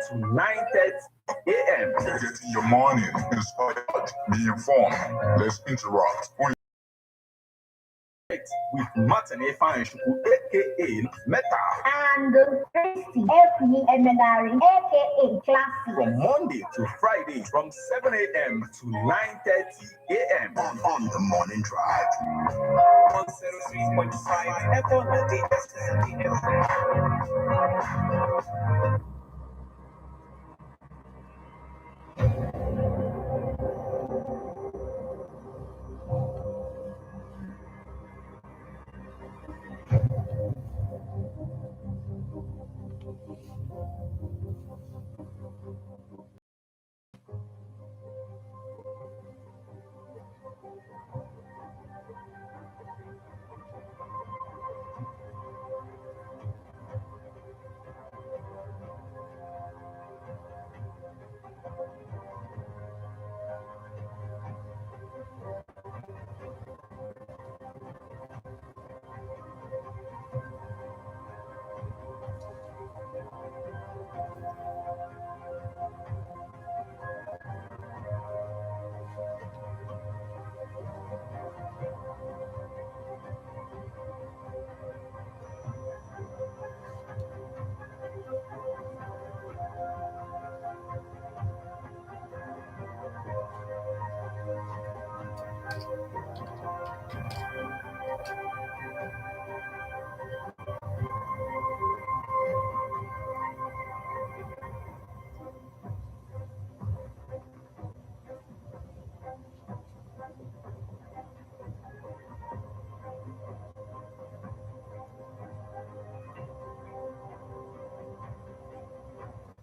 to 9:30 a.m. Get in your morning inspired, be informed, let's interact. With Martin Efanshuku, aka Meta, and Christy FEMNR, aka Classy, from Monday to Friday from 7 a.m. to 9:30 a.m. on the morning drive. 103.5 FM.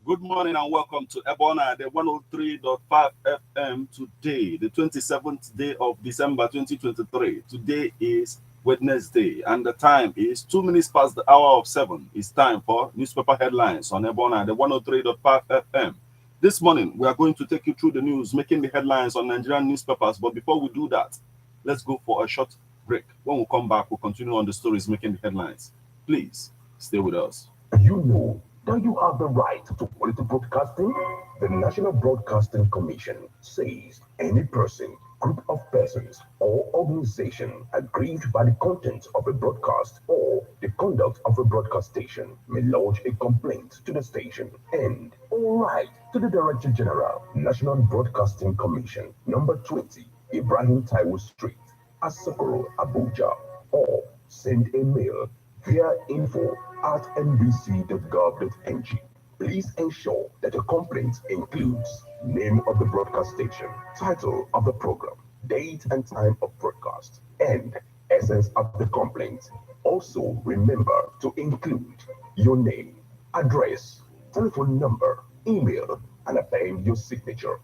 Good morning and welcome to Ebona, the 103.5 FM today, the 27th day of December 2023. Today is Wednesday and the time is 2 minutes past the hour of 7. It's time for newspaper headlines on Ebona, the 103.5 FM. This morning, we are going to take you through the news, making the headlines on Nigerian newspapers. But before we do that, let's go for a short break. When we come back, we'll continue on the stories making the headlines. Please stay with us. You know that you have the right to quality broadcasting. The National Broadcasting Commission says any person, group of persons, or organization aggrieved by the content of a broadcast or the conduct of a broadcast station may lodge a complaint to the station and all right to the Director General, National Broadcasting Commission, number 20, Ibrahim Taiwo Street, Asokoro, Abuja, or send a mail via info@nbc.gov.ng. Please ensure that your complaint includes name of the broadcast station, title of the program, date and time of broadcast, and essence of the complaint. Also, remember to include your name, address, telephone number, email, and append your signature.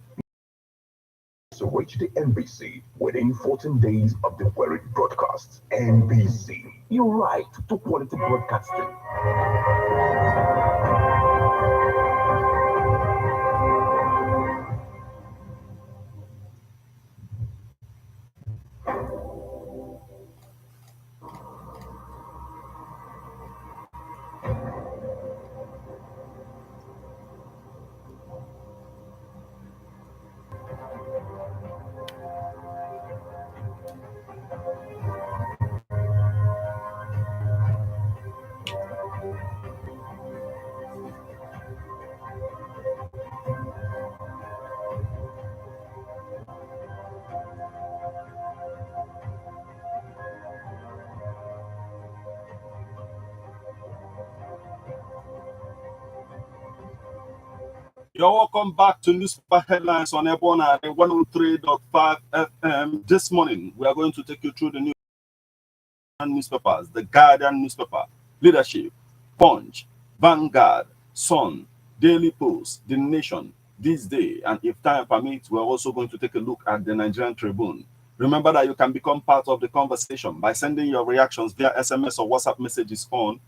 To reach the NBC within 14 days of the queried broadcast. NBC, your right to quality broadcasting. You're welcome back to newspaper headlines on Ebona, the 103.5 FM. This morning, we are going to take you through the newspapers, the Guardian newspaper, Leadership, Punch, Vanguard, Sun, Daily Post, The Nation, This Day, and if time permits, we're also going to take a look at the Nigerian Tribune. Remember that you can become part of the conversation by sending your reactions via SMS or WhatsApp messages on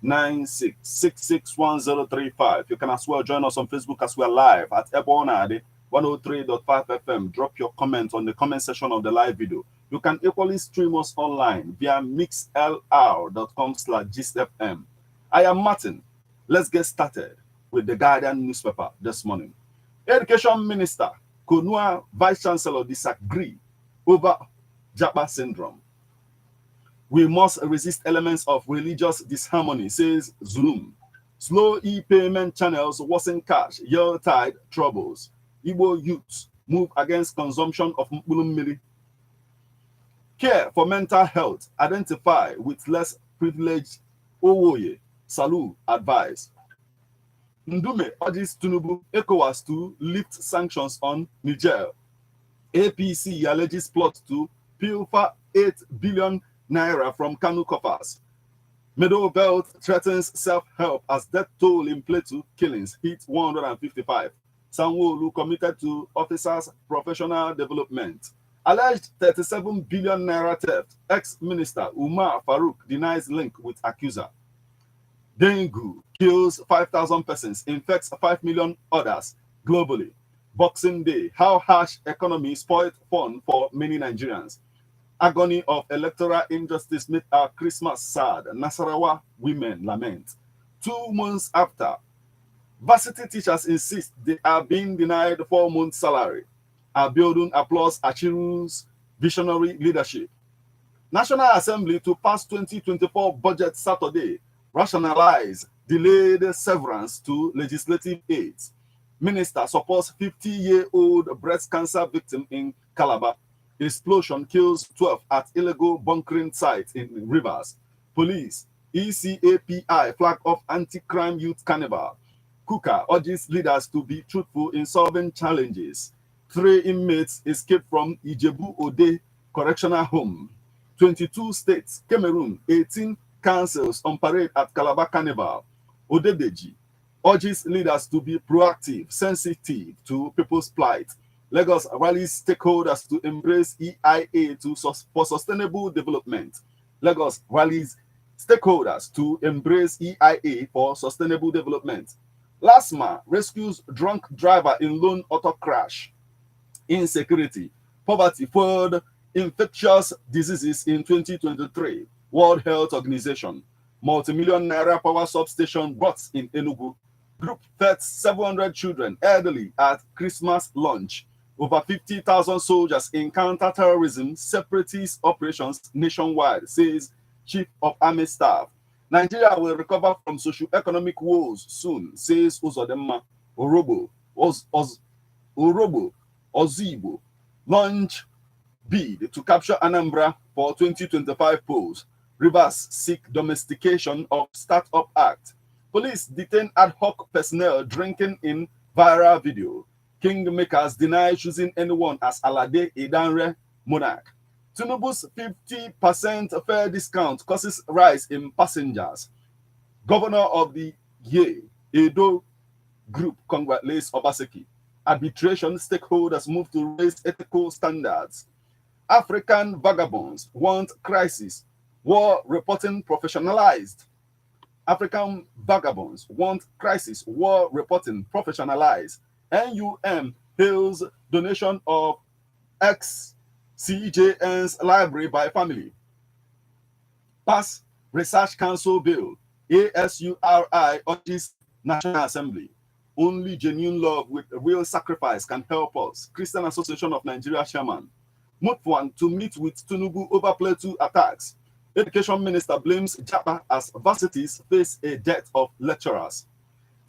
080-96661035. You can as well join us on Facebook as we're live at Ebonade 103.5 FM. Drop your comment on the comment section of the live video. You can equally stream us online via mixlr.com/gistfm. I am Martin. Let's get started with the Guardian newspaper this morning. Education Minister, CONUA Vice Chancellor disagree over Japa syndrome. We must resist elements of religious disharmony, says Zulum. Slow e-payment channels worsen cash, Yuletide troubles. Igbo youths move against consumption of mkpulummiri. Care for mental health, identify with less privileged Owoye, Salu advice. Ndume urges Tinubu ECOWAS to lift sanctions on Niger. APC alleges plot to pilfer 8 billion naira from Kanu coffers. Middle Belt threatens self-help as death toll in Plateau killings hit 155. Sanwo-Olu committed to officers' professional development. Alleged 37 billion naira theft. Ex-minister Umar Farouk denies link with accuser. Dengue kills 5,000 persons, infects 5 million others globally. Boxing Day, how harsh economy spoiled fun for many Nigerians. Agony of electoral injustice made our Christmas sad. Nasarawa women lament. 2 months after, varsity teachers insist they are being denied 4 months' salary. Abiodun applauds Achiru's visionary leadership. National Assembly to pass 2024 budget Saturday. Rationalize delayed severance to legislative aids. Minister supports 50-year-old breast cancer victim in Calabar. Explosion kills 12 at illegal bunkering site in Rivers. Police, ECAPI flag of anti-crime youth carnival. Kuka urges leaders to be truthful in solving challenges. 3 inmates escaped from Ijebu Ode Correctional Home. 22 states, Cameroon, 18 councils on parade at Calabar Carnival. Odedeji urges leaders to be proactive, sensitive to people's plight. Lagos rallies stakeholders to embrace EIA for sustainable development. Lagos rallies stakeholders to embrace EIA for sustainable development. LASMA rescues drunk driver in lone auto crash. Insecurity, poverty fueled infectious diseases in 2023. World Health Organization. Multi-million naira power substation brought in Enugu. Group fed 700 children elderly at Christmas lunch. Over 50,000 soldiers in counter-terrorism separatist operations nationwide, says Chief of Army Staff. Nigeria will recover from socio-economic woes soon, says Uzodema Orobo. Ozibo launch bid to capture Anambra for 2025 polls. Rivers seek domestication of Startup Act. Police detain ad hoc personnel drinking in viral video. Kingmakers deny choosing anyone as Alade Idanre monarch. Tinubu's 50% fare discount causes rise in passengers. Governor of the Ye Edo Group congratulates Obaseki. Arbitration stakeholders move to raise ethical standards. African vagabonds want crisis. War reporting professionalized. African vagabonds want crisis. War reporting professionalized. NUM hails donation of ex-CJN's library by family. Pass Research Council Bill. ASURI urges National Assembly. Only genuine love with real sacrifice can help us. Christian Association of Nigeria chairman. Mutfwan to meet with Tinubu over Plateau attacks. Education Minister blames Japa as varsities face a death of lecturers.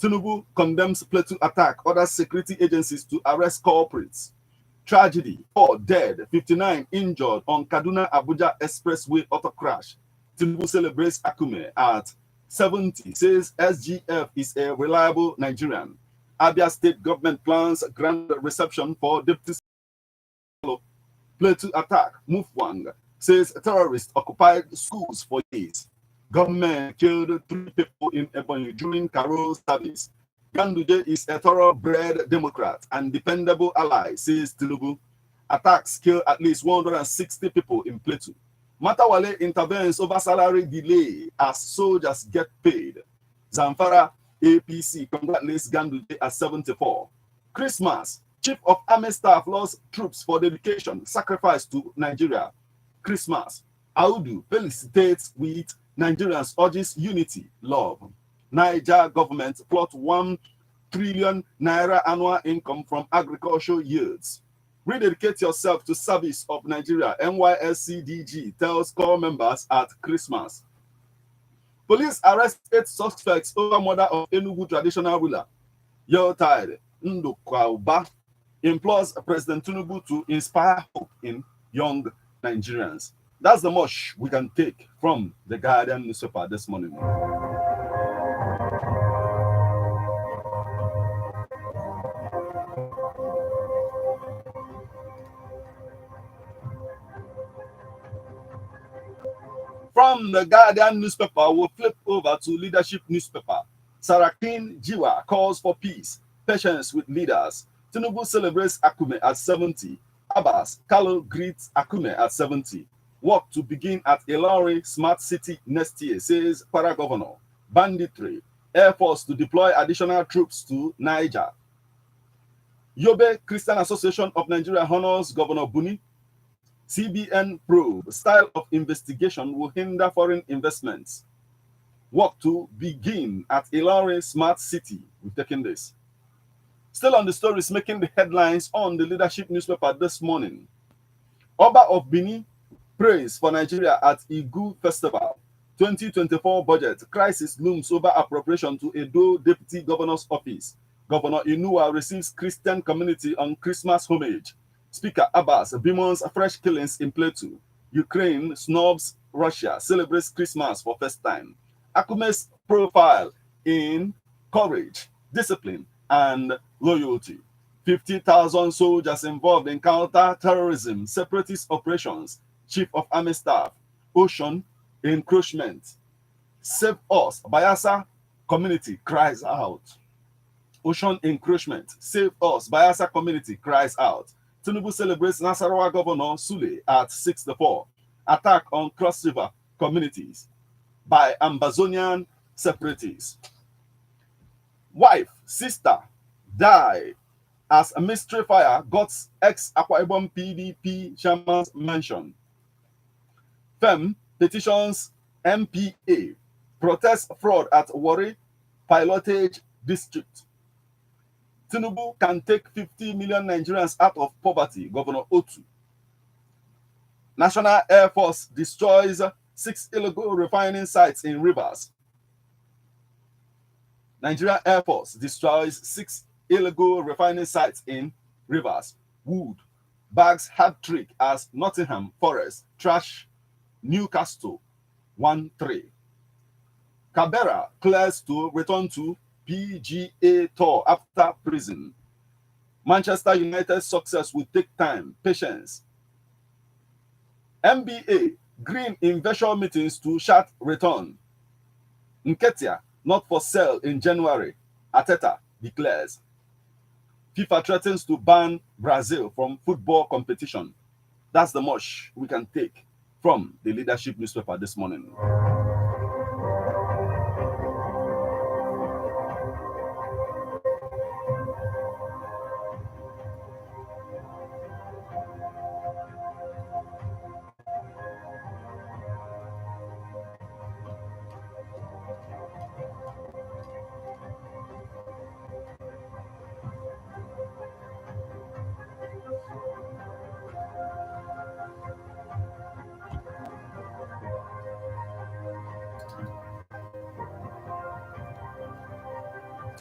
Tinubu condemns Plateau attack, orders security agencies to arrest culprits. Tragedy, 4 dead, 59 injured on Kaduna-Abuja Expressway auto crash. Tinubu celebrates Akume at 70, says SGF is a reliable Nigerian. Abia State government plans grand reception for Deputy Plateau attack. Mufwang says terrorists occupied schools for days. Government killed 3 people in Ebonyi during Carol service. Ganduje is a thoroughbred Democrat and dependable ally, says Tinubu. Attacks kill at least 160 people in Plateau. Matawale intervenes over salary delay as soldiers get paid. Zamfara APC congratulates Ganduje at 74. Christmas, Chief of Army Staff lost troops for dedication, sacrifice to Nigeria. Christmas, Audu felicitates with Nigerians, urges unity, love. Niger government plot 1 trillion naira annual income from agricultural yields. Rededicate yourself to service of Nigeria, NYSCDG tells core members at Christmas. Police arrest 8 suspects over murder of Enugu traditional ruler. Yuletide, Ndukauba implores President Tinubu to inspire hope in young Nigerians. That's the much we can take from the Guardian newspaper this morning. From the Guardian newspaper, we'll flip over to leadership newspaper. Sarakin Jiwa calls for peace, patience with leaders. Tinubu celebrates Akume at 70. Abbas Kalo greets Akume at 70. Work to begin at Ilori Smart City next year, says Para Governor. Banditry. Air Force to deploy additional troops to Niger. Yobe Christian Association of Nigeria honors Governor Buni. CBN probe. Style of investigation will hinder foreign investments. Work to begin at Ilori Smart City. We've taken this. Still on the stories making the headlines on the leadership newspaper this morning. Oba of Bini praise for Nigeria at Igu Festival. 2024 budget crisis looms over appropriation to Edo Deputy Governor's Office. Governor Inua receives Christian community on Christmas homage. Speaker Abbas bemoans fresh killings in Plateau. Ukraine snubs Russia, celebrates Christmas for first time. Akume's profile in courage, discipline, and loyalty. 50,000 soldiers involved in counter-terrorism, separatist operations. Chief of Army Staff, Ocean encroachment. Save us, Bayelsa community cries out. Ocean encroachment. Save us, Bayelsa community cries out. Tinubu celebrates Nasarawa Governor Sule at 64. Attack on Cross River communities by Ambazonian separatists. Wife, sister, die as a mystery fire got ex-Akwa Ibom PDP chairman's mansion. FEM petitions MPA. Protest fraud at Warri Pilotage District. Tinubu can take 50 million Nigerians out of poverty, Governor Otu. National Air Force destroys 6 illegal refining sites in rivers. Nigerian Air Force destroys 6 illegal refining sites in rivers. Wood bags hat trick as Nottingham Forest trash Newcastle 1-3. Cabera clears to return to PGA Tour after prison. Manchester United's success will take time, patience. NBA, green investor meetings to sharp return. Nketiah, not for sale in January, Ateta declares. FIFA threatens to ban Brazil from football competition. That's the much we can take from the leadership newspaper this morning.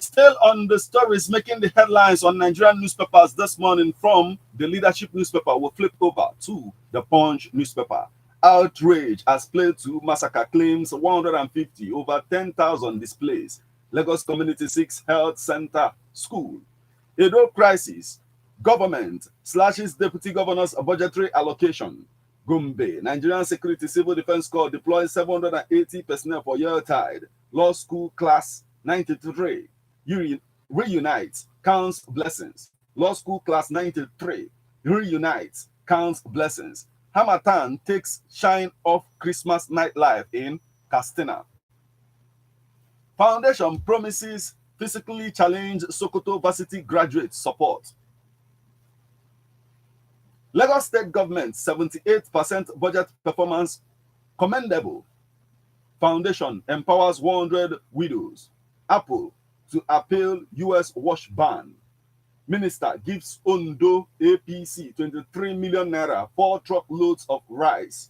Still on the stories making the headlines on Nigerian newspapers this morning from the leadership newspaper, we'll flip over to the Punch newspaper. Outrage as Plateau massacre claims 150, over 10,000 displaced. Lagos Community 6 Health Center School. Edo crisis. Government slashes deputy governor's budgetary allocation. Gombe. Nigerian Security Civil Defense Corps deploys 780 personnel for Yuletide. Law School Class 93. Reunites, counts blessings. Law School Class 93. Reunites, counts blessings. Hamatan takes shine off Christmas nightlife in Castina. Foundation promises physically challenged Sokoto Varsity graduate support. Lagos State Government 78% budget performance commendable. Foundation empowers 100 widows. Apple to appeal U.S. wash ban. Minister gives Ondo APC 23 million naira, 4 truckloads of rice.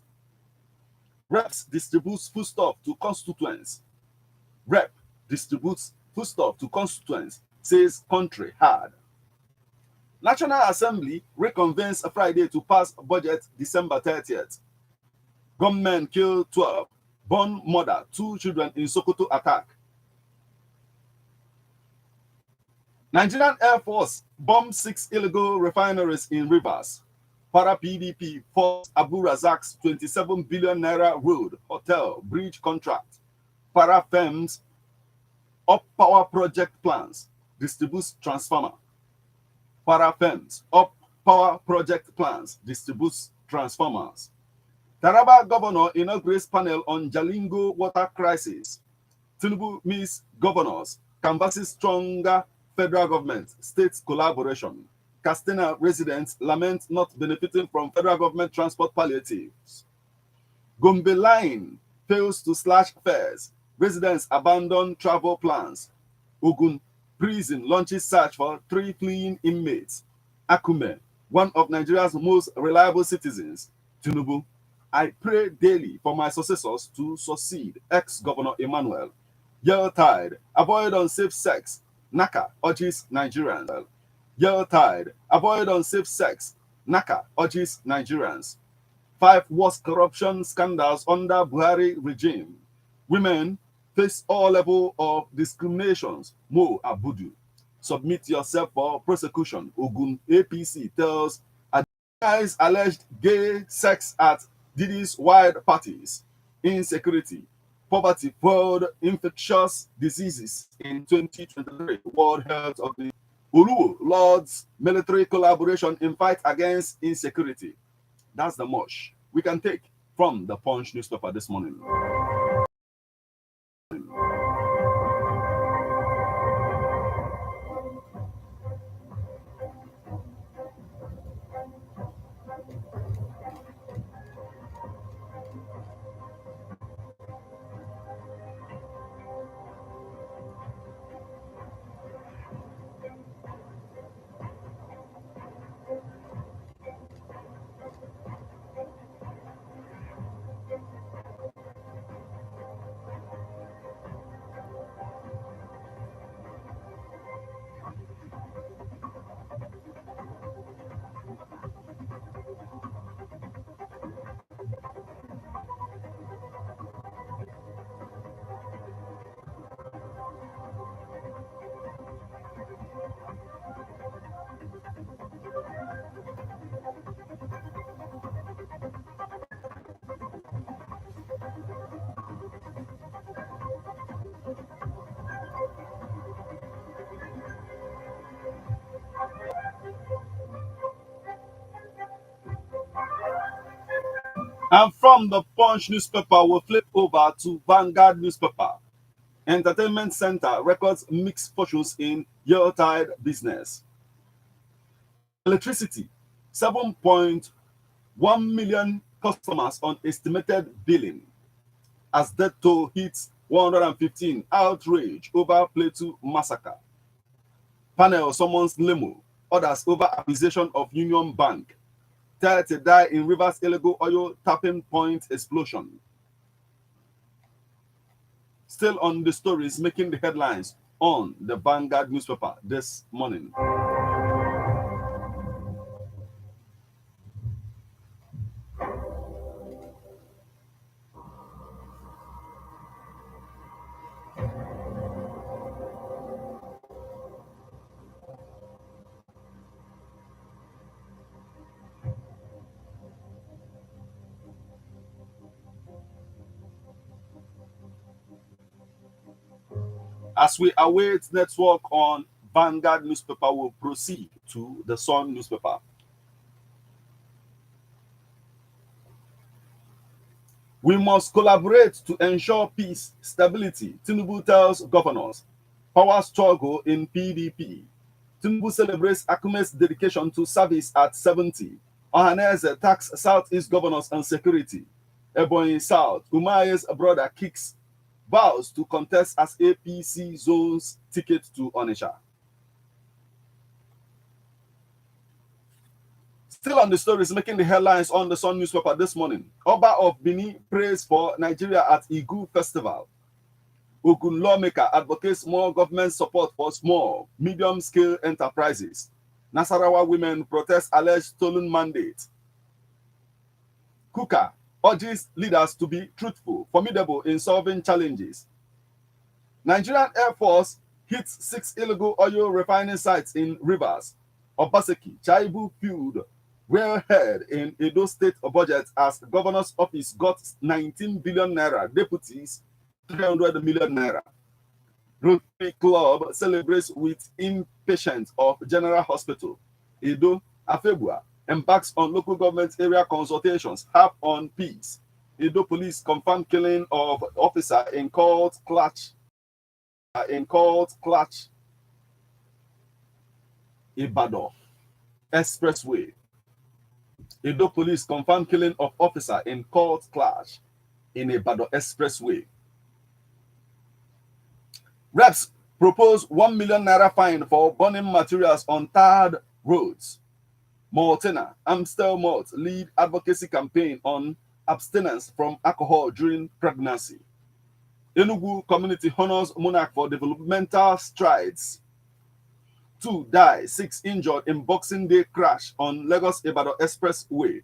Reps distributes foodstuff to constituents. Rep distributes foodstuff to constituents, says country hard. National Assembly reconvenes Friday to pass budget December 30th. Gunmen kill 12, born mother, 2 children in Sokoto attack. Nigerian Air Force bombed 6 illegal refineries in rivers. Para-PDP forced Abu Razak's 27 billion naira road, hotel, bridge contract. Para-Fems up power project plans, distributes transformer. Para-Fems up power project plans, distributes transformers. Taraba governor inaugurates panel on Jalingo water crisis. Tinubu meets governors, canvasses stronger federal government, state collaboration. Castina residents lament not benefiting from federal government transport palliatives. Gombe line fails to slash fares. Residents abandon travel plans. Ogun prison launches search for 3 fleeing inmates. Akume, one of Nigeria's most reliable citizens. Tinubu, I pray daily for my successors to succeed. Ex-Governor Emmanuel. Yuletide, avoid unsafe sex. Naka urges Nigerians. Yuletide, avoid unsafe sex. Naka urges Nigerians. 5 worst corruption scandals under Buhari regime. Women face all level of discriminations. Mo Abudu. Submit yourself for prosecution. Ogun APC tells guys alleged gay sex at Didi's wide parties. Insecurity. Poverty fueled infectious diseases in 2023. World Health Organization. Uluo Lord's military collaboration in fight against insecurity. That's the much we can take from the Punch newspaper this morning. And from the Punch newspaper, we'll flip over to Vanguard newspaper. Entertainment Center records mixed fortunes in Yuletide business. Electricity, 7.1 million customers on estimated billing. As death toll hits 115, outrage over Plateau massacre. Panel summons Lemo, orders over accusation of Union Bank. 30 die in Rivers illegal oil tapping point explosion. Still on the stories making the headlines on the Vanguard newspaper this morning. As we await network on Vanguard newspaper, we'll proceed to the Sun newspaper. We must collaborate to ensure peace, stability. Tinubu tells governors. Power struggle in PDP. Tinubu celebrates Akume's dedication to service at 70. Ohaneze tax Southeast governors and security. Ebonyi South. Umaye's brother kicks vows to contest as APC zones ticket to Onitsha. Still on the stories making the headlines on the Sun newspaper this morning. Oba of Bini prays for Nigeria at Igu Festival. Ogun lawmaker advocates more government support for small, medium-scale enterprises. Nasarawa women protest alleged stolen mandate. Kuka urges leaders to be truthful, formidable in solving challenges. Nigerian Air Force hits 6 illegal oil refining sites in rivers. Obaseki, Chaibu field railhead in Edo State budget as the governor's office got 19 billion naira, deputies 300 million naira. Rotary Club celebrates with inpatients of General Hospital. Edo Afebua embarks on local government area consultations, harp on peace. Edo police confirmed killing of officer in cold clutch. Ibadan Expressway. Edo police confirmed killing of officer in cold clash in Ibadan Expressway. Reps propose 1 million naira fine for burning materials on tarred roads. Mortena, Amstel Malt lead advocacy campaign on abstinence from alcohol during pregnancy. Enugu community honors monarch for developmental strides. 2 die, 6 injured in Boxing Day crash on Lagos-Ibadan Expressway.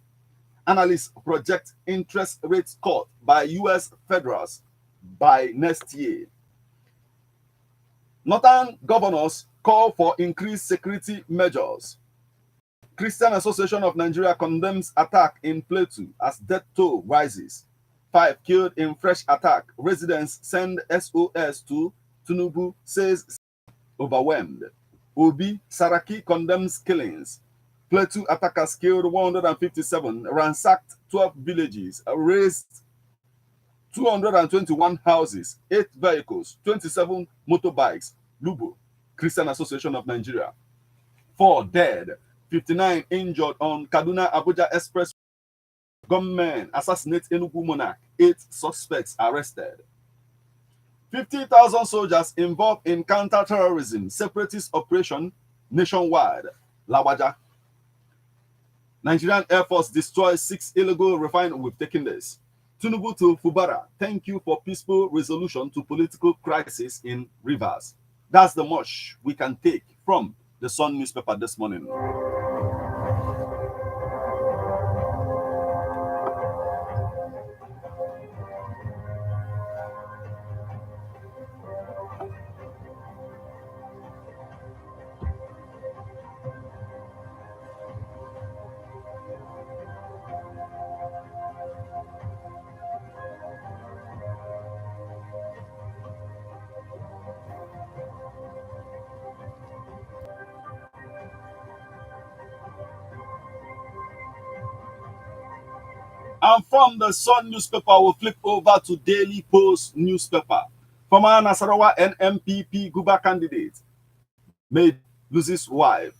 Analysts project interest rates cut by U.S. federals by next year. Northern governors call for increased security measures. Christian Association of Nigeria condemns attack in Plateau as death toll rises. 5 killed in fresh attack. Residents send SOS to Tinubu, says overwhelmed. Obi Saraki condemns killings. Plateau attackers killed 157, ransacked 12 villages, razed 221 houses, 8 vehicles, 27 motorbikes. Lubo, Christian Association of Nigeria. 4 dead, 59 injured on Kaduna Abuja Express. Gunmen assassinate Enugu monarch. 8 suspects arrested. 50,000 soldiers involved in counter-terrorism, separatist operation nationwide. Lawaja. Nigerian Air Force destroys 6 illegal refineries. We've taken this. Tinubu to Fubara, thank you for peaceful resolution to political crisis in Rivers. That's the much we can take from the Sun newspaper this morning. And from the Sun newspaper, we'll flip over to Daily Post newspaper. Former Nasarawa NMPP Guba candidate made loses wife.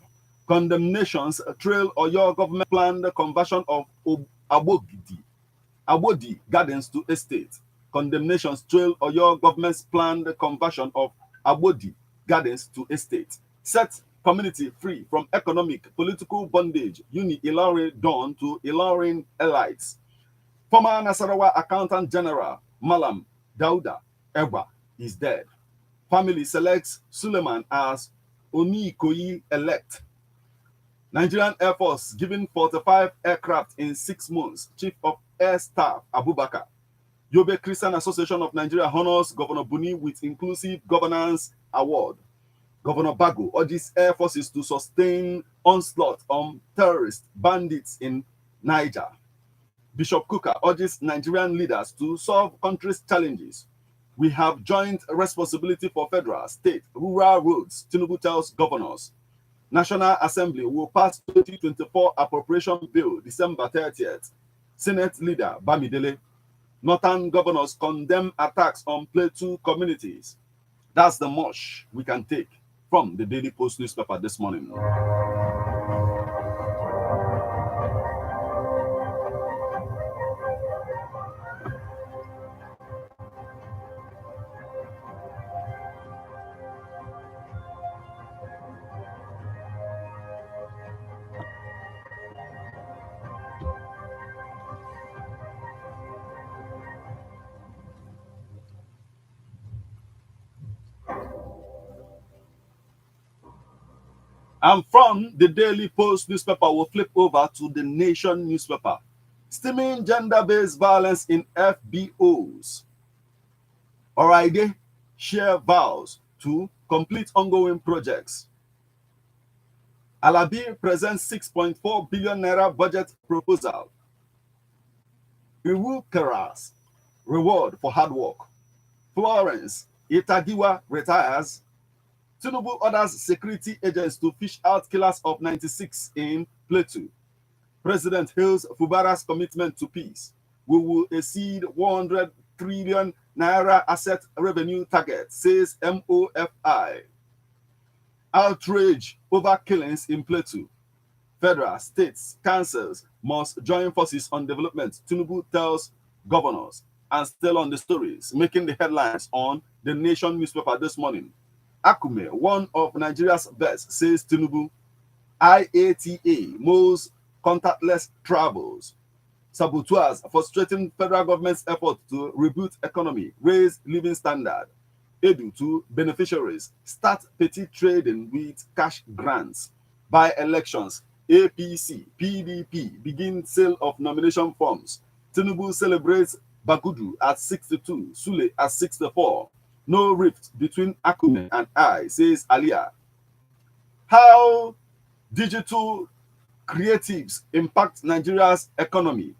Condemnations trail Oyo government planned conversion of Abodi Gardens to estate. Condemnations trail Oyo government's planned conversion of Abodi Gardens to estate. Set community free from economic, political bondage. Uni Ilorin Dawn to Ilorin elites. Former Nasarawa Accountant General Malam Dauda Eba is dead. Family selects Suleiman as Onikoyi elect. Nigerian Air Force given 45 aircraft in 6 months. Chief of Air Staff Abubakar. Yobe Christian Association of Nigeria honors Governor Buni with Inclusive Governance Award. Governor Bago urges Air Forces to sustain onslaught on terrorist bandits in Niger. Bishop Kuka urges Nigerian leaders to solve country's challenges. We have joint responsibility for federal, state, rural roads, Tinubu tells governors. National Assembly will pass 2024 appropriation bill December 30th. Senate leader Bamidele. Northern governors condemn attacks on Plateau communities. That's the much we can take from the Daily Post newspaper this morning. And from the Daily Post newspaper, we'll flip over to the Nation newspaper. Stemming gender-based violence in FBOs. Alright, share vows to complete ongoing projects. Alabi presents 6.4 billion naira budget proposal. Iwu Karas, reward for hard work. Florence Itagiwa retires. Tinubu orders security agents to fish out killers of 96 in Plateau. President hails Fubara's commitment to peace. We will exceed 100 trillion naira asset revenue target, says MOFI. Outrage over killings in Plateau. Federal, states, councils must join forces on development, Tinubu tells governors. And still on the stories, making the headlines on the Nation newspaper this morning. Akume, one of Nigeria's best, says Tinubu. IATA moves contactless travels. Saboteurs frustrating federal government's effort to reboot economy, raise living standard. Edu to beneficiaries, start petty trading with cash grants. By elections, APC, PDP begin sale of nomination forms. Tinubu celebrates Bagudu at 62, Sule at 64. No rift between Akume and I, says Alia. How digital creatives impact Nigeria's economy.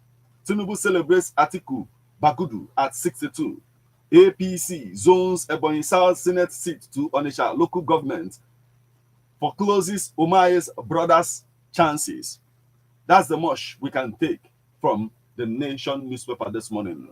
Tinubu celebrates Atiku Bagudu at 62. APC zones Ebonyi South Senate seat to Onitsha local government forecloses Umaye's brother's chances. That's the much we can take from the Nation newspaper this morning.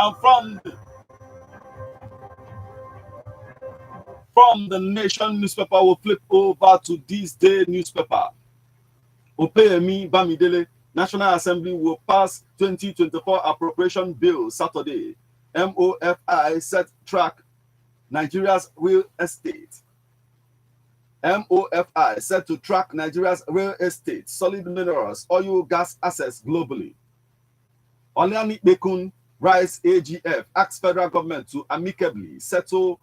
And from the Nation newspaper, we'll flip over to this day newspaper. Opeyemi Bamidele, National Assembly will pass 2024 appropriation bill Saturday. MOFI set track Nigeria's real estate. MOFI set to track Nigeria's real estate, solid minerals, oil, gas assets globally. Oliani Bekun, Rice AGF, asks federal government to amicably settle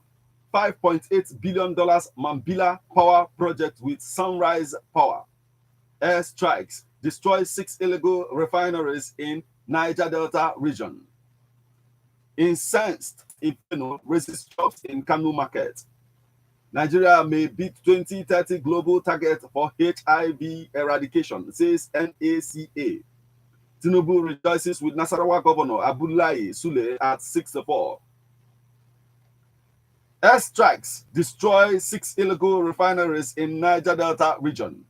$5.8 billion Mambila power project with Sunrise Power. Air strikes destroy 6 illegal refineries in Niger Delta region. Incensed Ifeno raises jobs in Kanu market. Nigeria may beat 2030 global target for HIV eradication, says NACA. Tinubu rejoices with Nasarawa Governor Abdullahi Sule at 64. Air strikes destroy 6 illegal refineries in Niger Delta region.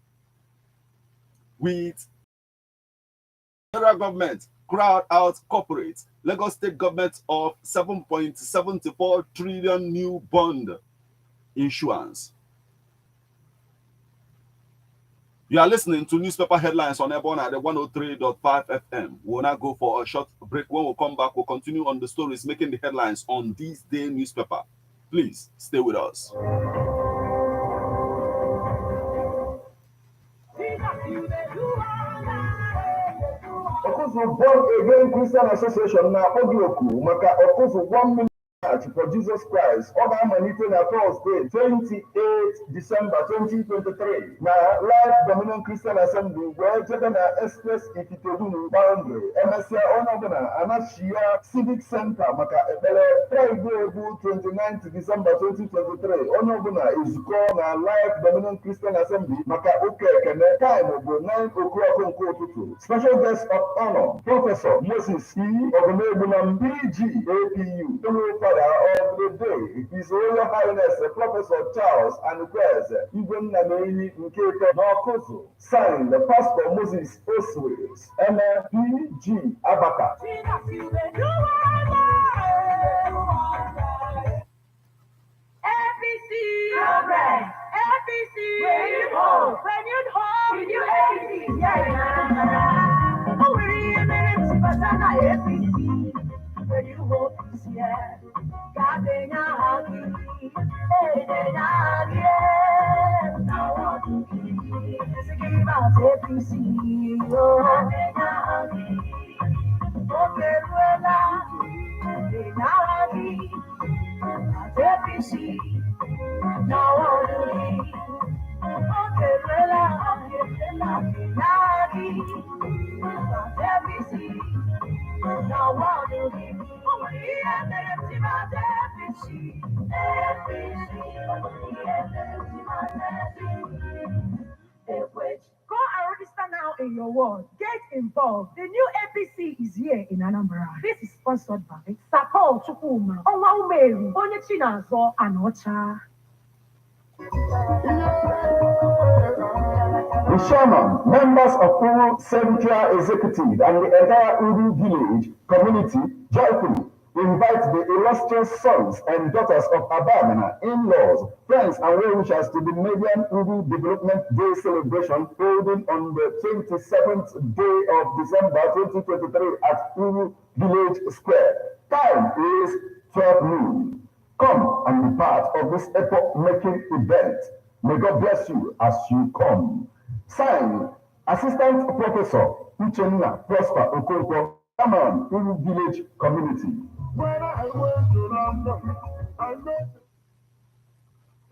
With federal government crowd out corporate, Lagos state government of 7.74 trillion new bond issuance. You are listening to newspaper headlines on Airborne at the 103.5 FM. We'll now go for a short break. When we come back, we'll continue on the stories making the headlines on this day newspaper. Please stay with us. Born Again Christian Association na Ogioku maka Okufu 1 million for Jesus Christ, Oga Manito na Thursday, 28 December 2023. Na Life Dominion Christian Assembly, where Jebena Express Ikitodunu boundary, MSA Onogana, Anashia Civic Center, Maka Ebele, Friday, 29th December 2023. Onogana is called na Life Dominion Christian Assembly, Maka Uke Kene, time of 9 o'clock on Kotutu. Special guest of honor, Professor Moses E. Ogunebunam BG APU, Father of the day, His Royal Highness Professor Charles and Quez, Even Nameni Nkeke Nokoso, signed the Pastor Moses Oswils, MPG Abaka. FBC, progress. FBC, renewed hope, renew FBC. Yeah. Oh, we're in FBC, renew hope is here. Go and register now in your ward. Get involved. The new APC is here in Anambra. This is sponsored by Sapo Chukuma, Onwa Umeru, Onyechinazo, and Ocha. The chairman, members of Uru Central Executive, and the entire Uru village community joyfully invite the illustrious sons and daughters of Abamana, in-laws, friends, and well-wishers to the Median Uru Development Day celebration holding on the 27th day of December 2023 at Uru Village Square. Time is 12 noon. Come and be part of this epoch-making event. May God bless you as you come. Signed, Assistant Professor Uchenna Prosper Okonkwo, Chairman, Uru Village Community. When I went to London, I met.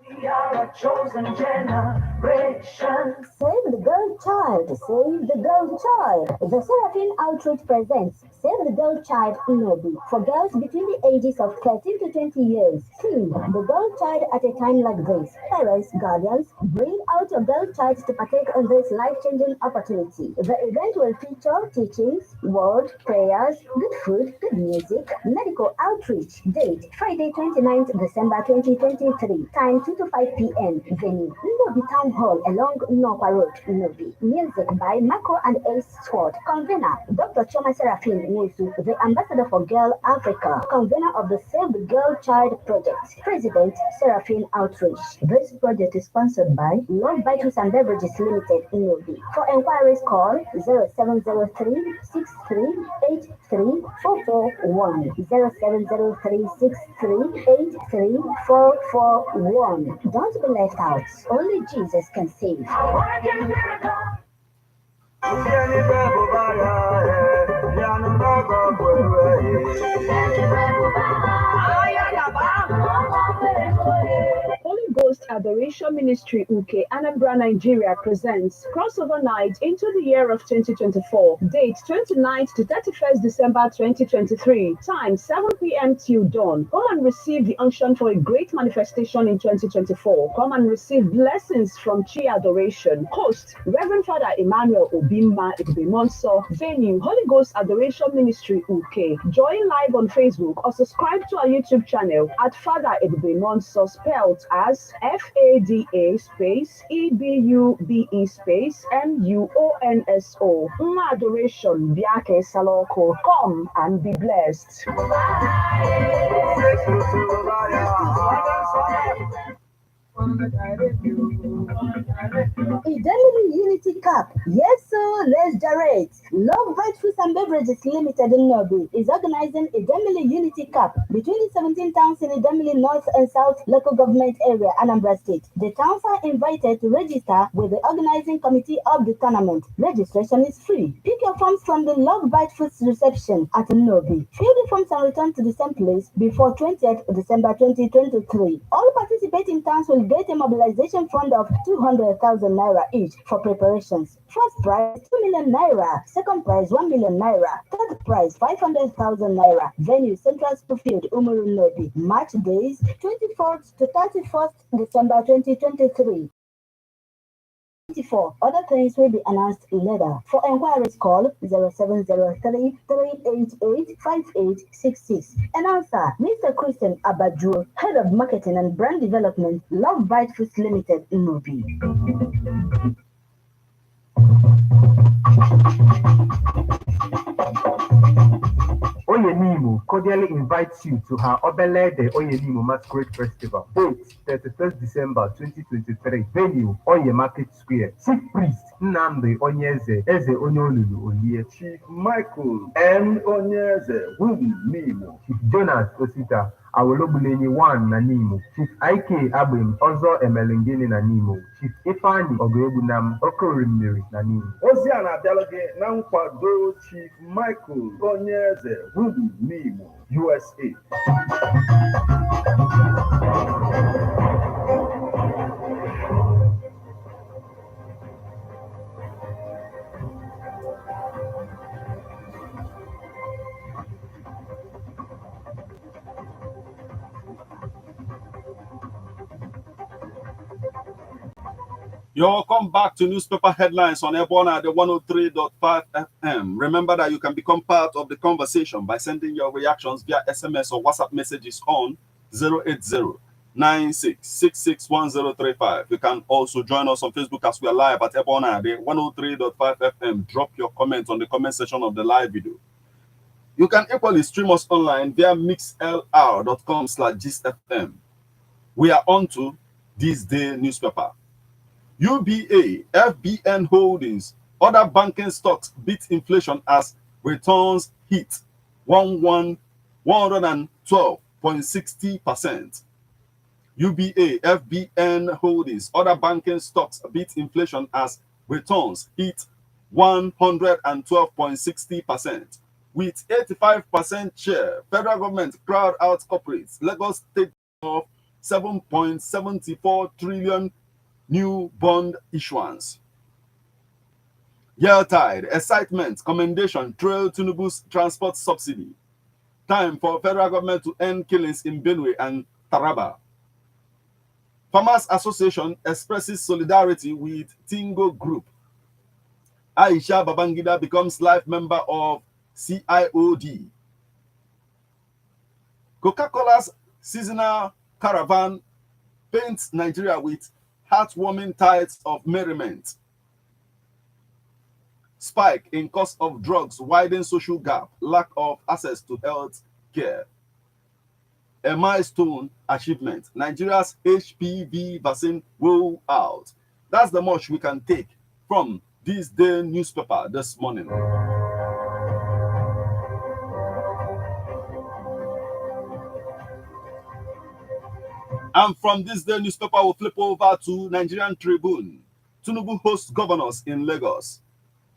We are a chosen generation. Save the girl child, save the girl child. The Seraphim Outreach presents Save the Girl Child Inobi for girls between the ages of 13 to 20 years. Theme: the girl child at a time like this. Parents, guardians, bring out your girl child to partake in this life-changing opportunity. The event will feature teachings, word, prayers, good food, good music, medical outreach. Date: Friday, 29th December 2023. Time 2 to 5 p.m. Venue: Inobi Town Hall along Nokwa Road, Inobi. Music by Marco and Ace Sword. Convener: Dr. Choma Seraphim Nyesu, the Ambassador for Girl Africa. Convener of the Save the Girl Child Project. President, Seraphim Outreach. This project is sponsored by Love Vitals and Beverages Limited, Inobi. For inquiries, call 0703 6383441. 0703 6383441. Don't be left out. Only Jesus can save. Holy Ghost Adoration Ministry UK, Anambra, Nigeria presents Crossover Night into the year of 2024. Date 29th to 31st December 2023. Time 7 p.m. till dawn. Come and receive the unction for a great manifestation in 2024. Come and receive blessings from Chi Adoration. Host Reverend Father Emmanuel Obimma Igbemonso. Venue Holy Ghost Adoration Ministry UK. Join live on Facebook or subscribe to our YouTube channel at Father Igbemonso, spelled as FADA space EBUBE space MUONSO. Adoration Biake Saloko. Come and be blessed. Idemili Unity Cup. Yes, sir, let's gyrate. Love Bite Foods and Beverages Limited in Nobi is organizing Idemili Unity Cup between the 17 towns in Idemili North and South local government area, Anambra State. The towns are invited to register with the organizing committee of the tournament. Registration is free. Pick your forms from the Love Bite Foods reception at Nobi. Fill the forms and return to the same place before 20th December 2023. All participating towns will get a mobilization fund of 200,000 naira each for preparations. First prize 2 million naira, second prize 1 million naira, third prize 500,000 naira. Venue Central School Field, Umuru Nobi. Match days 24th to 31st December 2023. Other things will be announced later. For enquiries, call 0703-388-5866. Announcer Mr. Christian Abadjo, Head of Marketing and Brand Development, Love Bite Foods Limited, Nobi. Oyenimo cordially invites you to her Obelede Oyenimo Masquerade Festival. Date 31st December 2023. Venue Oye Market Square. Chief Priest Nnamdi Onyeze Eze Onyolulu Olie. Chief Michael M. Onyeze Wumi Nimo. Chief Jonas Osita Awolobulenyi One na Nimo. Chief Ike Abim Ozo Emelengeni na Nimo. Chief Ifani Ogoebunam Okorimiri na Nimo. Ozi a na-abịala gị na nkwado Chief Michael Onyeze Wumi Nimo, USA. You're welcome back to newspaper headlines on Ebona, the 103.5 FM. Remember that you can become part of the conversation by sending your reactions via SMS or WhatsApp messages on 080-96661035. You can also join us on Facebook as we are live at Ebona, the 103.5 FM. Drop your comments on the comment section of the live video. You can equally stream us online via mixlr.com/gistfm. We are on to this day newspaper. UBA, FBN Holdings, other banking stocks beat inflation as returns hit 112.60%. UBA, FBN Holdings, other banking stocks beat inflation as returns hit 112.60%. With 85% share, federal government crowd out corporates. Lagos State of 7.74 trillion new bond issuance. Year-tide, excitement, commendation, trail Tinubu's transport subsidy. Time for federal government to end killings in Benue and Taraba. Farmers Association expresses solidarity with Tingo Group. Aisha Babangida becomes life member of CIOD. Coca-Cola's seasonal caravan paints Nigeria with heartwarming tides of merriment. Spike in cost of drugs widens social gap, lack of access to health care. A milestone achievement. Nigeria's HPV vaccine roll out. That's the much we can take from this day newspaper this morning. And from this day newspaper, we'll flip over to Nigerian Tribune. Tinubu hosts governors in Lagos.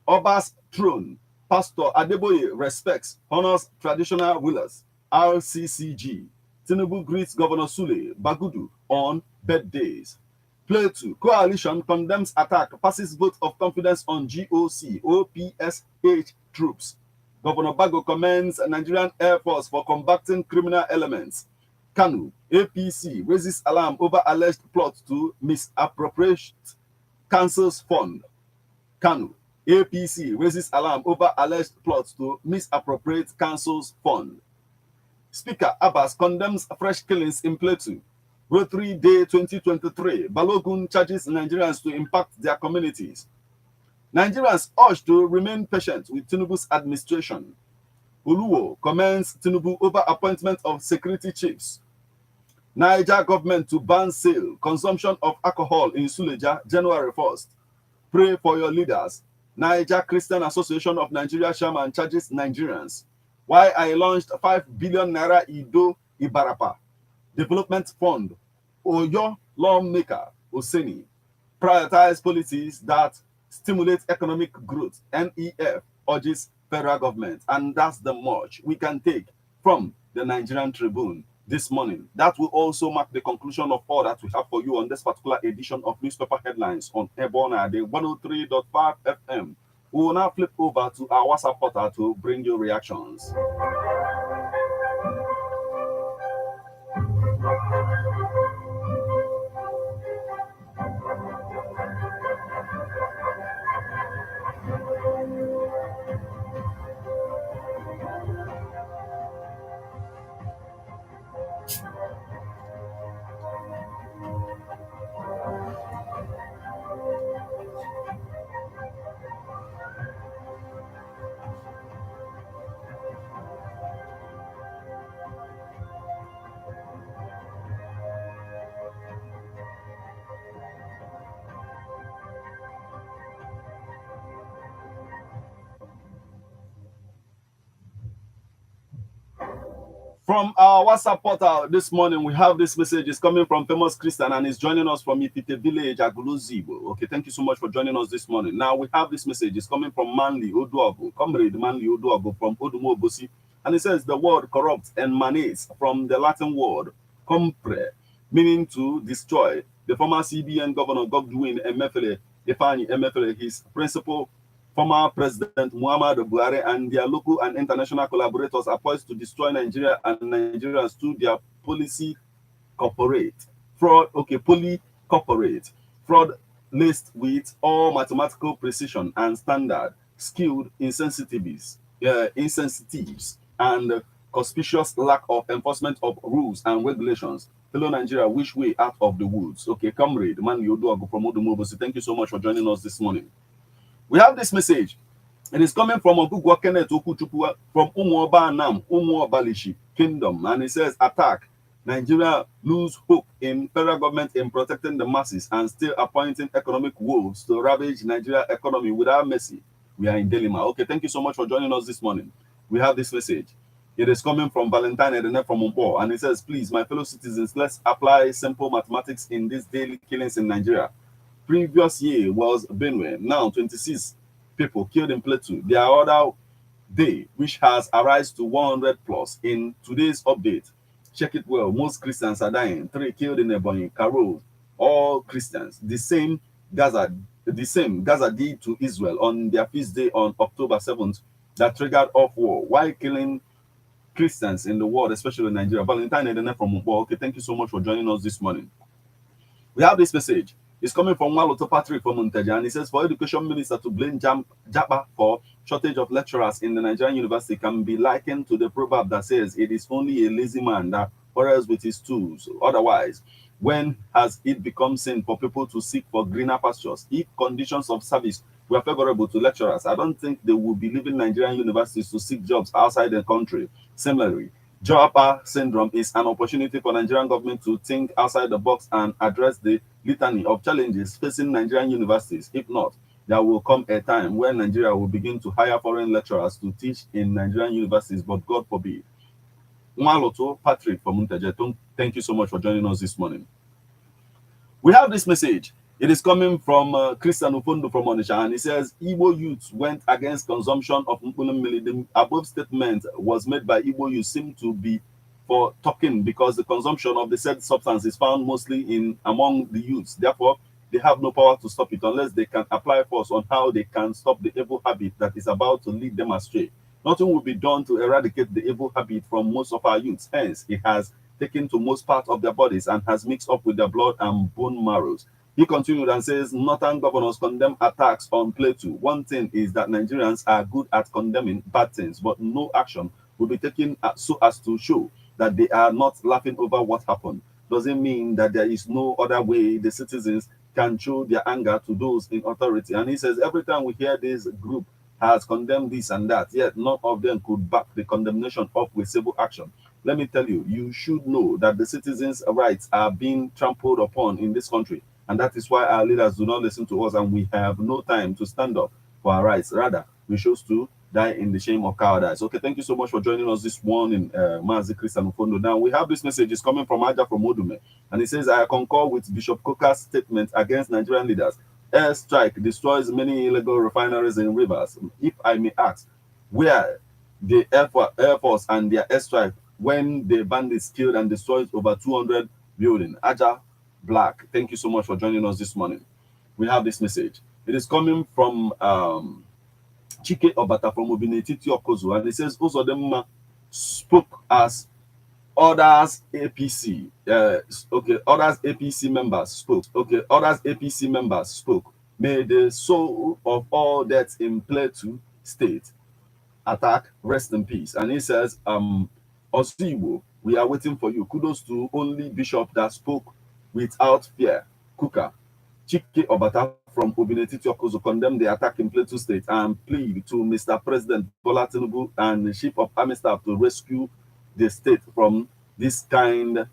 Oba's throne. Pastor Adeboye respects, honors traditional rulers. RCCG. Tinubu greets Governor Sule Bagudu on birthdays. Plateau. Coalition condemns attack, passes vote of confidence on GOC, OPSH troops. Governor Bago commends Nigerian Air Force for combating criminal elements. Kanu, APC raises alarm over alleged plot to misappropriate council's fund. Kanu, APC raises alarm over alleged plot to misappropriate council's fund. Speaker Abbas condemns fresh killings in Plateau. Rotary Day 2023, Balogun charges Nigerians to impact their communities. Nigerians urged to remain patient with Tinubu's administration. Uluwo commends Tinubu over appointment of security chiefs. Niger government to ban sale, consumption of alcohol in Suleja, January 1st. Pray for your leaders. Niger Christian Association of Nigeria chairman charges Nigerians. Why I launched 5 billion naira Ido Ibarapa Development Fund. Oyo lawmaker Oseni prioritize policies that stimulate economic growth. NEF urges federal government, and that's the much we can take from the Nigerian Tribune this morning. That will also mark the conclusion of all that we have for you on this particular edition of Newspaper Headlines on Ebona, the 103.5 FM. We will now flip over to our WhatsApp portal to bring you reactions. From our WhatsApp portal this morning, we have this message. It's coming from Famous Christian and is joining us from Ifite Village, Aguluzibo. Okay, thank you so much for joining us this morning. Now, we have this message. It's coming from Manly Oduago, comrade Manly Oduago from Odumo Bosi. And it says the word corrupt emanates from the Latin word compre, meaning to destroy. The former CBN governor Godwin Emefiele, Ifeanyi Emefiele, his principal former President Muhammadu Buhari and their local and international collaborators are poised to destroy Nigeria and Nigerians through their policy corporate fraud. Okay, corporate fraud laced with all mathematical precision and standard, skilled insensitives, and conspicuous lack of enforcement of rules and regulations. Fellow Nigeria, which way out of the woods? Okay, comrade Manli Oduago from Odumobosi, thank you so much for joining us this morning. We have this message. It is coming from Ogugwa Kenneth Okuchukwu from Umuoba Nam, Umuobalishi Kingdom. And it says, attack. Nigeria lose hope in federal government in protecting the masses and still appointing economic wolves to ravage Nigeria economy without mercy. We are in dilemma. Okay, thank you so much for joining us this morning. We have this message. It is coming from Valentine Edene from Umpo. And it says, please, my fellow citizens, let's apply simple mathematics in these daily killings in Nigeria. Previous year was Benue. Now 26 people killed in Plateau. The other day, which has arisen to 100 plus. In today's update, check it well. Most Christians are dying. 3 killed in Ebonyi, Carol. All Christians. The same Gaza did to Israel on their feast day on October 7th that triggered off war. Why killing Christians in the world, especially in Nigeria? Valentine Edene from Mumbo. Okay, thank you so much for joining us this morning. We have this message. It's coming from Waloto Patrick from Monteja, and he says, for education minister to blame Japa for shortage of lecturers in the Nigerian university can be likened to the proverb that says it is only a lazy man that quarrels with his tools. Otherwise, when has it become sin for people to seek for greener pastures? If conditions of service were favorable to lecturers, I don't think they would be leaving Nigerian universities to seek jobs outside the country. Similarly, Japa syndrome is an opportunity for Nigerian government to think outside the box and address the litany of challenges facing Nigerian universities. If not, there will come a time when Nigeria will begin to hire foreign lecturers to teach in Nigerian universities, but God forbid. Mwaloto Patrick from Munteje, thank you so much for joining us this morning. We have this message. It is coming from Christian Ufondo from Onisha, and he says, Igbo youths went against consumption of Mpunumili. The above statement was made by Igbo youths seem to be for talking because the consumption of the said substance is found mostly among the youths. Therefore, they have no power to stop it unless they can apply force on how they can stop the evil habit that is about to lead them astray. Nothing will be done to eradicate the evil habit from most of our youths. Hence, it has taken to most parts of their bodies and has mixed up with their blood and bone marrows. He continued and says, northern governors condemn attacks on Plateau. One thing is that Nigerians are good at condemning bad things, but no action will be taken so as to show that they are not laughing over what happened. Doesn't mean that there is no other way the citizens can show their anger to those in authority. And he says, every time we hear this group has condemned this and that, yet none of them could back the condemnation up with civil action. Let me tell you, you should know that the citizens' rights are being trampled upon in this country. And that is why our leaders do not listen to us, and we have no time to stand up for our rights. Rather, we choose to die in the shame of cowardice. Okay, thank you so much for joining us this morning, Mazi Christian Ufondo. Now, we have this message is coming from Aja from Odume, and it says, I concur with Bishop Coker's statement against Nigerian leaders. Air strike destroys many illegal refineries in rivers. If I may ask, where the Air Force and their airstrike when the bandits killed and destroyed over 200 buildings? Aja Black, thank you so much for joining us this morning. We have this message. It is coming from Chike Obata from Obinetiti Okozu, and it says, Uzodema spoke as others APC. Okay, others APC members spoke. Okay, others APC members spoke. May the soul of all deaths in Plateau State attack rest in peace. And he says, Osiwo, we are waiting for you. Kudos to only bishop that spoke without fear. Kuka. Chike Obata from Obinetiti Okozo condemned the attack in Plateau State and plead to Mr. President Bola Tinubu and the Chief of Army Staff to rescue the state from this kind of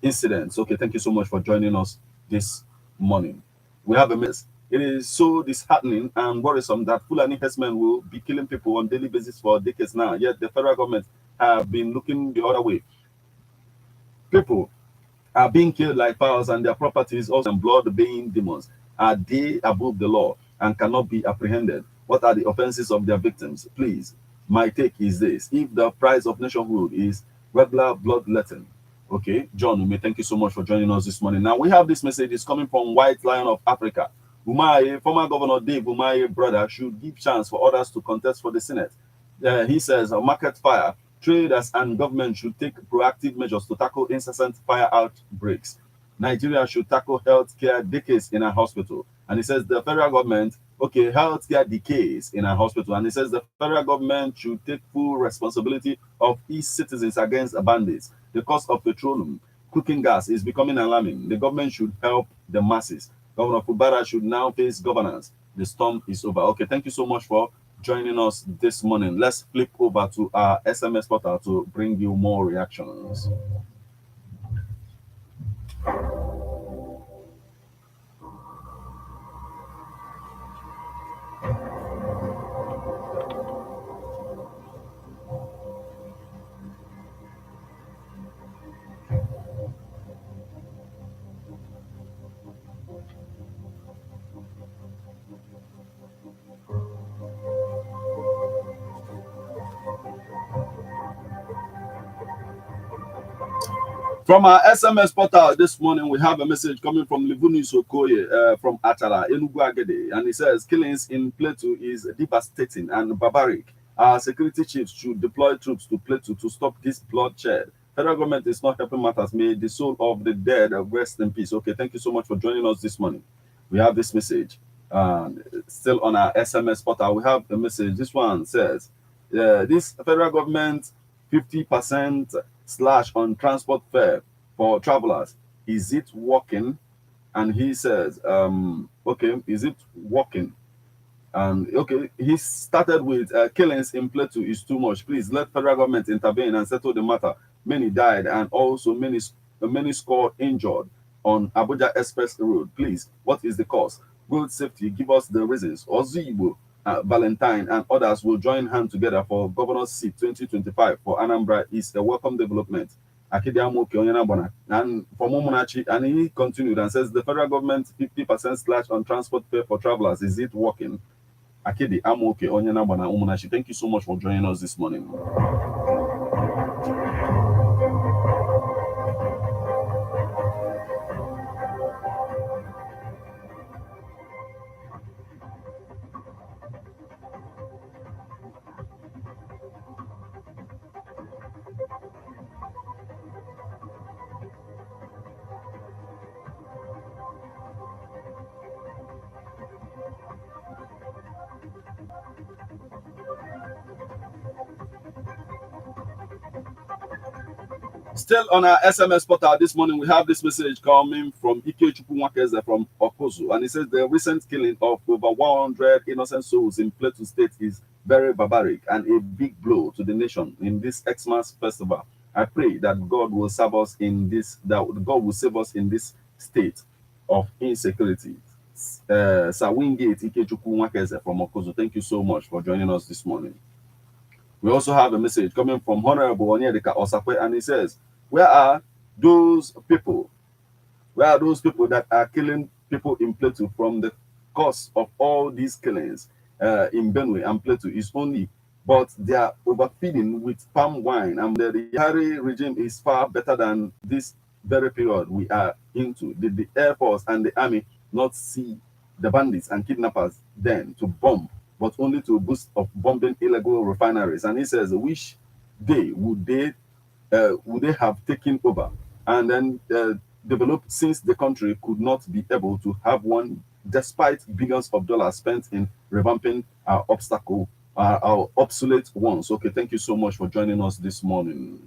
incidents. Okay, thank you so much for joining us this morning. We have a mess. It is so disheartening and worrisome that Fulani herdsmen will be killing people on a daily basis for decades now, yet the federal government have been looking the other way. People are being killed like fowls and their properties also and blood-baying demons. Are they above the law and cannot be apprehended? What are the offenses of their victims? Please, my take is this. If the price of nationhood is regular bloodletting, okay, John Ume, thank you so much for joining us this morning. Now, we have this message. It's coming from White Lion of Africa. Umaye, former Governor Dave Umaye brother, should give chance for others to contest for the Senate. He says, market fire, traders and government should take proactive measures to tackle incessant fire outbreaks. Nigeria should tackle healthcare decays in a hospital. And he says the federal government, okay, healthcare decays in a hospital. And he says the federal government should take full responsibility of its citizens against bandits. The cost of petroleum, cooking gas is becoming alarming. The government should help the masses. Governor Fubara should now face governance. The storm is over. Okay, thank you so much for joining us this morning. Let's flip over to our SMS portal to bring you more reactions. From our SMS portal this morning, we have a message coming from Livuni Sokoye from Achala, Enugu Agede, and he says, killings in Plateau is devastating and barbaric. Our security chiefs should deploy troops to Plateau to stop this bloodshed. Federal government is not helping matters. May the soul of the dead rest in peace. Okay, thank you so much for joining us this morning. We have this message. Still on our SMS portal, we have a message. This one says, this federal government 50% slash on transport fare for travelers. Is it working? And he says, okay, is it working? And okay, he started with killings in Plateau is too much. Please let federal government intervene and settle the matter. Many died and also many score injured on Abuja Express Road. Please, what is the cause? Road safety, give us the reasons. Ozibo, Valentine and others will join hands together for governor's seat 2025 for Anambra is a welcome development. And for Momonachi, and he continued and says the federal government 50% slash on transport fare for travelers. Is it working? Akidi Amoke Onyanabana Umunachi. Thank you so much for joining us this morning. Still on our SMS portal this morning, we have this message coming from Ikechukwu Nwakeze from Okozu, and it says the recent killing of over 100 innocent souls in Plateau State is very barbaric and a big blow to the nation in this Xmas festival. I pray that God will save us in this, state of insecurity. Sawingate Ikechukwu Nwakeze from Okozu, thank you so much for joining us this morning. We also have a message coming from Honorable Onyedika Osakwe, and he says, where are those people that are killing people in Plateau? From the cause of all these killings in Benue and Plateau is only, but they are overfeeding with palm wine, and the Yari regime is far better than this very period we are into. Did the Air Force and the Army not see the bandits and kidnappers then to bomb, but only to boost of bombing illegal refineries? And he says, which day would they have taken over and then developed, since the country could not be able to have one despite billions of dollars spent in revamping our obsolete ones? Okay, thank you so much for joining us this morning.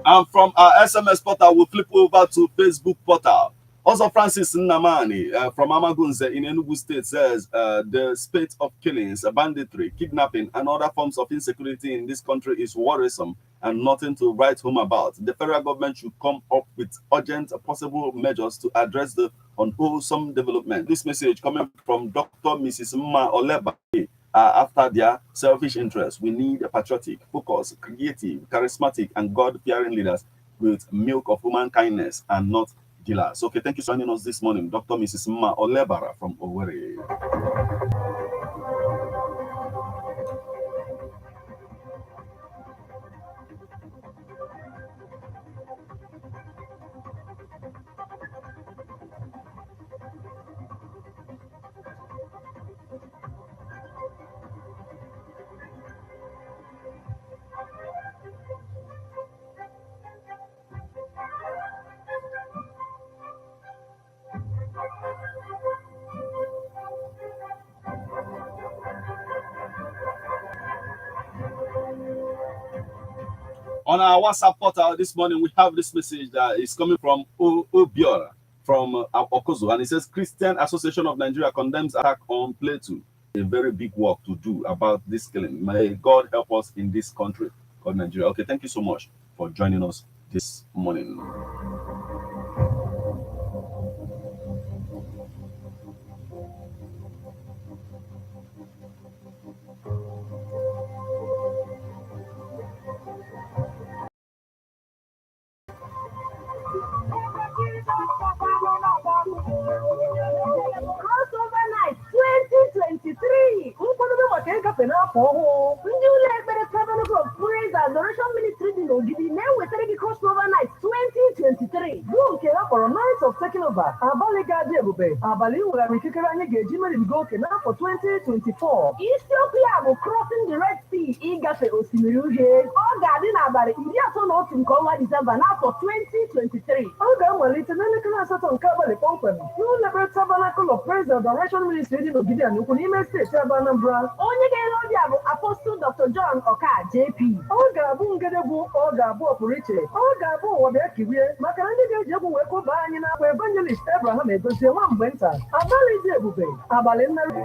And from our SMS portal, we'll flip over to Facebook portal. Also, Francis Nnamani from Amagunze in Enugu State says the spate of killings, banditry, kidnapping, and other forms of insecurity in this country is worrisome and nothing to write home about. The federal government should come up with urgent possible measures to address the unwholesome development. This message coming from Dr. Mrs. Mma Oleba. After their selfish interests, we need a patriotic, focused, creative, charismatic, and God-fearing leaders with milk of human kindness and not dealers. Okay, thank you for joining us this morning, Dr. Mrs. Mma Olebara from Owerri. On our WhatsApp portal this morning, we have this message that is coming from Obiora from Okozu, and it says, Christian Association of Nigeria condemns attack on Plateau. A very big work to do about this killing. May God help us in this country called Nigeria. Okay, thank you so much for joining us this morning. Crossover night 2023. Ndị ụlọ ekpere Tabernacle of Praise Adoration Ministry dị n'Ogidi na-ewetara gị Crossover night 2023 bụ nke ha kpọrọ Night of Taking Over. Abalị ga-adị ebube, abalị nwere ikikere anyị ga-eji meribiga oke n'afọ 2024. Isiokwu ya bụ Crossing the Red Sea, ịgafe osimiri uhie. Ọ ga-adị n'abalị 31 nke ọnwa Disemba n'afọ 2023. Ọ ga-amalite n'elekere asatọ nke abalị kpọmkwem n'ụlọ ekpere Tabernacle of Praise Adoration Ministry dị n'Ogidi Anukwu n'ime steeti Anambra. Onye ga-ere ọbịa bụ Apostle Dr. John Oka JP. Ọ ga-abụ ngedegwu, ọ ga-abụ ọpụrụ iche, ọ ga-abụ ụwa bịa kirie maka na ndị ga-eji egwu wee kwụba anyị n'akwa Evangelist Abraham Edozie nwa mgbe nta. Abalị dị ebube, abalị mmeri.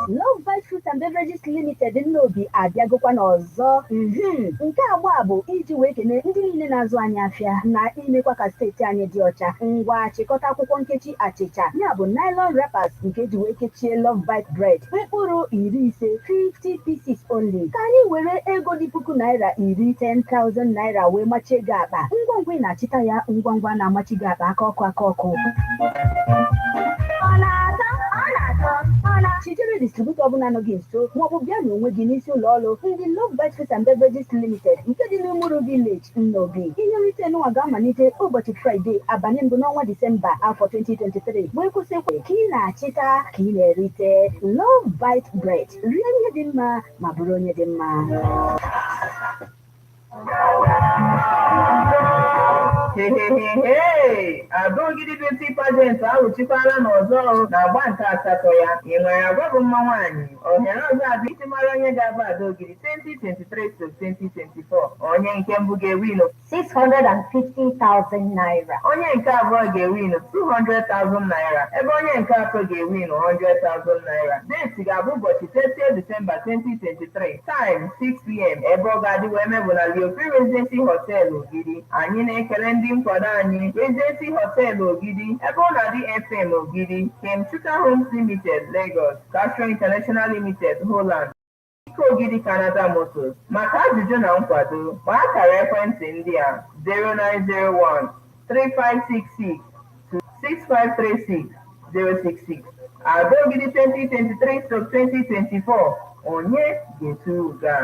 Love Bite Fruit and Beverages Limited n'obi abịagokwa n'ọzọ. Nke agba bụ iji wee kene ndị niile na-azụ anyị afịa na imekwa ka steeti anyị dị ọcha. Ngwa chịkọta akwụkwọ nkechi achịcha ya bụ nylon wrappers nke ji wee kechie Love Bite bread mkpụrụ 50 pieces only. Ka anyị were ego dị puku naira 10,000 naira wee machie gị akpa. Ngwangwa ị na-achịta ya, ngwangwa na-amachi gị akpa aka ọkụ. Chijiri onye distributor ọbụla nọ gị nso maọbụ bịa n'onwe gị n'isi ụlọ ọrụ ndị Love Bite Foods and Beverages Limited nke dị n'Umuru Village Nnobi. Ihe nrite n'ụwa ga-amalite ụbọchị Fraịde abalị mbụ n'ọnwa Disemba afọ 2023 wee kwụsịkwa ka ị na-achịta ka ị na-erite. Love Bite Bread, rie ihe dị mma ma bụrụ onye dị mma. Abụgidi beauty pageant ahụchikwala n'ọzọ na-agba nke asatọ ya. Ị nwere agwa bụ mma nwaanyị, ohere ọzọ adị iji mara onye ga-abụ Adaogidi 2023-2024. Onye nke mbụ ga-ewin 650,000 naira. onye nke abụọ ga-ewin 200,000 naira, ebe onye nke atọ ga-ewin 100,000 naira. Deti ga-abụ ụbọchị 30 Disemba 2023, time 6 p.m. ebe ọ ga-adị wee mebụ na Leofree Residency Hotel Ogidi. Anyị na-ekele ndị nkwado anyị, Residency Hotel Ogidi, ebe ọ na-adị FM Ogidi, Kemchuka Homes Limited Lagos, Castro International Limited Holland, Ogidi Canada Motors. Maka ajụjụ na nkwado, gbaa akara ekwentị ndị a 0901 3566 6536 066. Adaogidi 2023-2024, onye ga-etu ụga.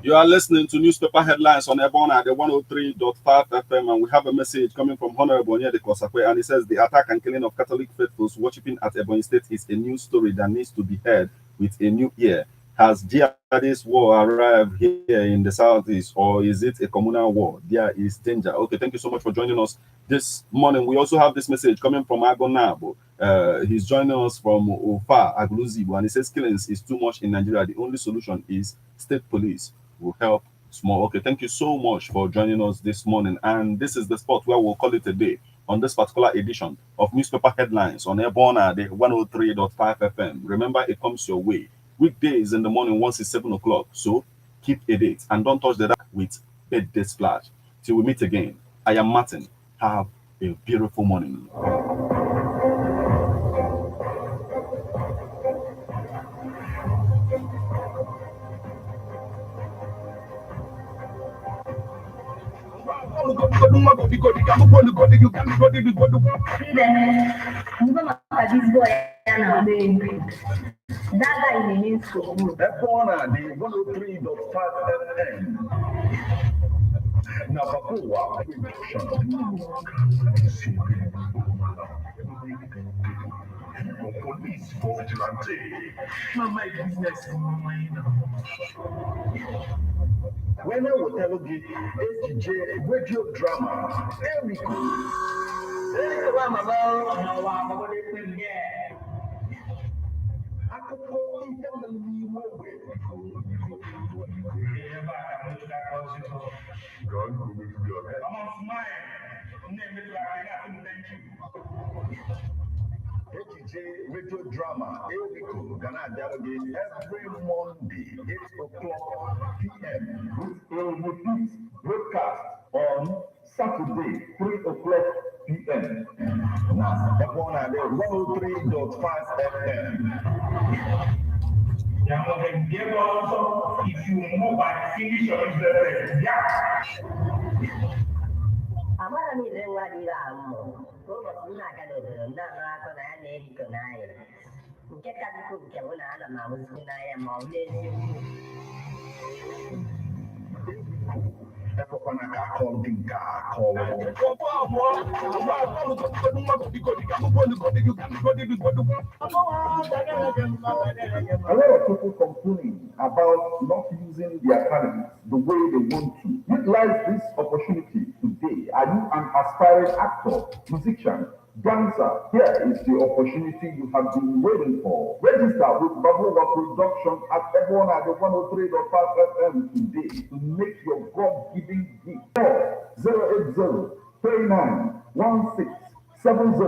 You are listening to newspaper headlines on Ebona at the 103.5 FM, and we have a message coming from Honorable Onyede Kosakwe, and it says the attack and killing of Catholic faithfuls worshipping at Ebony State is a new story that needs to be heard with a new ear. Has jihadist war arrived here in the southeast, or is it a communal war? There is danger. Okay, thank you so much for joining us this morning. We also have this message coming from Agonabo. He's joining us from Ofa Agluzibo, and he says killings is too much in Nigeria. The only solution is state police will help small. Okay, thank you so much for joining us this morning. And this is the spot where we'll call it a day on this particular edition of newspaper headlines on Ebona, the 103.5 FM. Remember, it comes your way weekdays in the morning once it's 7 o'clock. So keep a date and don't touch the dark with birthday splash. Till we meet again, I am Martin. Have a beautiful morning. That guy in the main school. Ebona, the 103.5 FM. Nabakoa production. Police for vigilante. My business. When I will tell you, SJ radio drama. There we go. Radio drama, Eriko, Ghana Dialogue every Monday, 8 o'clock p.m. with a repeat broadcast on Saturday, 3 o'clock p.m. Now, Ebona, the 103.5 FM. If you move and finish your business, yeah. Amara mi le wa di la mo. Ko ba kuna ka do na na ko na ne di ko na ye. Nke ka di ko ke wona na ma mo na ye mo le si. A lot of people complain about not using their talents the way they want to. Utilize this opportunity today. Are you an aspiring actor, musician, dancer? Here is the opportunity you have been waiting for. Register with Babuwa Production at Ebona at the 103.5 FM today to make your God-given gift. Call 080 39 16 70.